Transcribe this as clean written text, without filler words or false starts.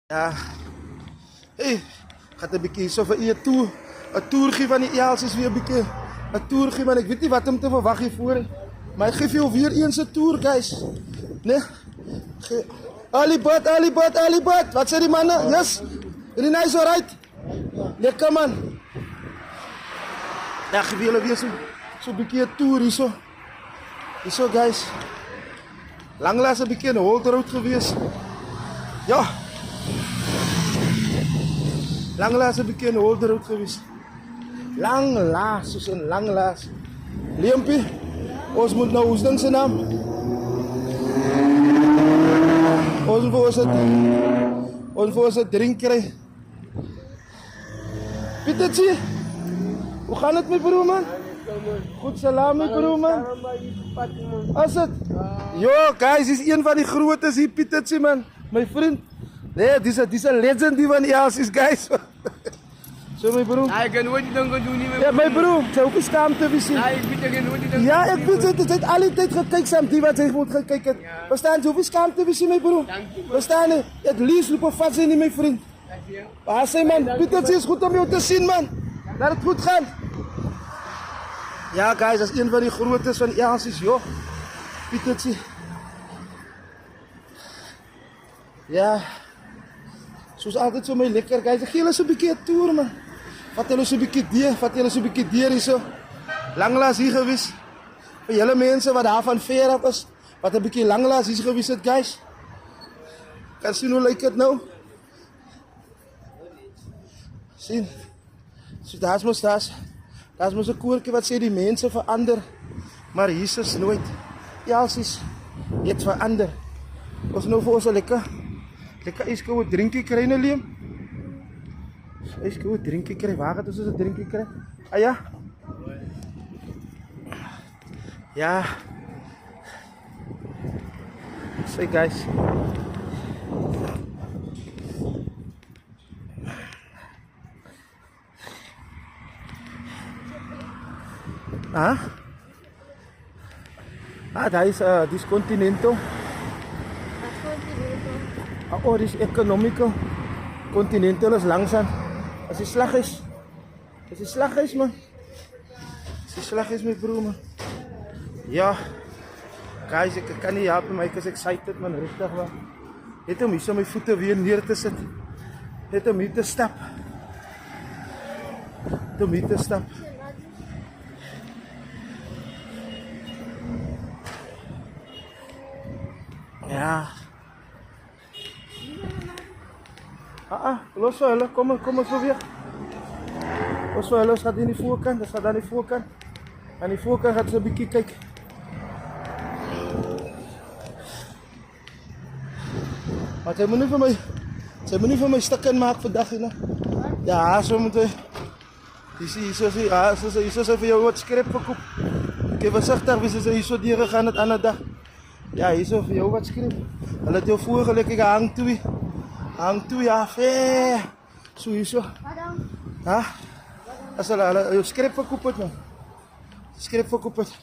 Ja. Hey, gaat een beetje zo van je tour. Een tour van die Els is weer een beetje. Een tour man. Ik weet niet wat hem te verwachten hiervoor. Maar ik geef je weer eens een tour, guys. Nee? Alibad. Wat zijn die mannen? Yes? Really nice, alright? Lekker man. Ja, geef jullie weer zo'n beetje een tour hier zo. Hier zo, guys. Langlaas een beetje een holterout geweest. Ja. Langlaas een beetje een holterout geweest. Langlaas, soos een langlaas. Leempie, ons moet nou Oesding zijn naam. Ons voor ons het drink krijgen. Pietertje, hoe gaat het met broer man? Goed salam met broer man. As het? Yo guys, is een van die grootes hier Pietertje man. My vriend. Nee, dis een legend die van Els is guys. Zo mijn broer. Hij kan nooit dan gaan doen niet meer. Ja, mijn broer, zou ook eens schaamte wisselen. Ja, ik weet dat nooit dan. Ja, ik weet het. Het heeft alle tijd gekeken samen die wat hij moet gaan kijken. We staan zoveel schaamte wisselen, mijn broer. We staan het liefst lopen vast in mijn vriend. Ah, zei man, Pietertje is goed om jou te zien man. Laat het goed gaan. Ja, guys, dat is een van die grootes van Els is, joh. Pietertje. Ja. Zoals altijd zo mee lekker, guys. Ik geef eens een beetje tour, man. Vat jullie eens een beetje dier hier zo. Langlaas hier geweest. Voor jullie mensen wat daar van ver af is. Wat een beetje langlaas hier geweest het, guys. Kan zien hoe lijkt het nou? Zien. So, daar is een koertje wat sê die mensen veranderen. Maar Jesus nooit. Els is het verander. Ons nou voor ons lekker ijskoude drinkie krijgen, Liam. Ijskoude drinkie krijgen. Waar gaat ons een drinkie krijgen? Ah ja? Ja. Say guys. Ah? Ah, daar is Continental. Oh, dit is economical. Continental is langzaam. Als die slag is. Man. Als die slag is, mijn broer, man. Ja. Guys, ik kan niet helpen, maar ik is excited, man. Richtig, man. Het om hier zo mijn voeten weer neer te zetten. Het om hier te stappen. Ja. Los voor hulle, kom eens weer. Los voor hulle, gaat in die voorkant, dat gaat aan die voorkant. Aan die voorkant gaat ze een beetje kijken. Maar zij moet niet van mij stukken maken vandaag, hè. Ja, zo moet hij. Hier zo voor jou wat script verkoop. Ik heb gezegd, we zijn hier zo dieren gaan het aan de dag. Ja, hier zo voor jou wat script. Hulle het jou vorige lekker hang toe, ja, ver. Zo hier zo. Ha? As hulle jou script verkoop het, man. Script verkoop het.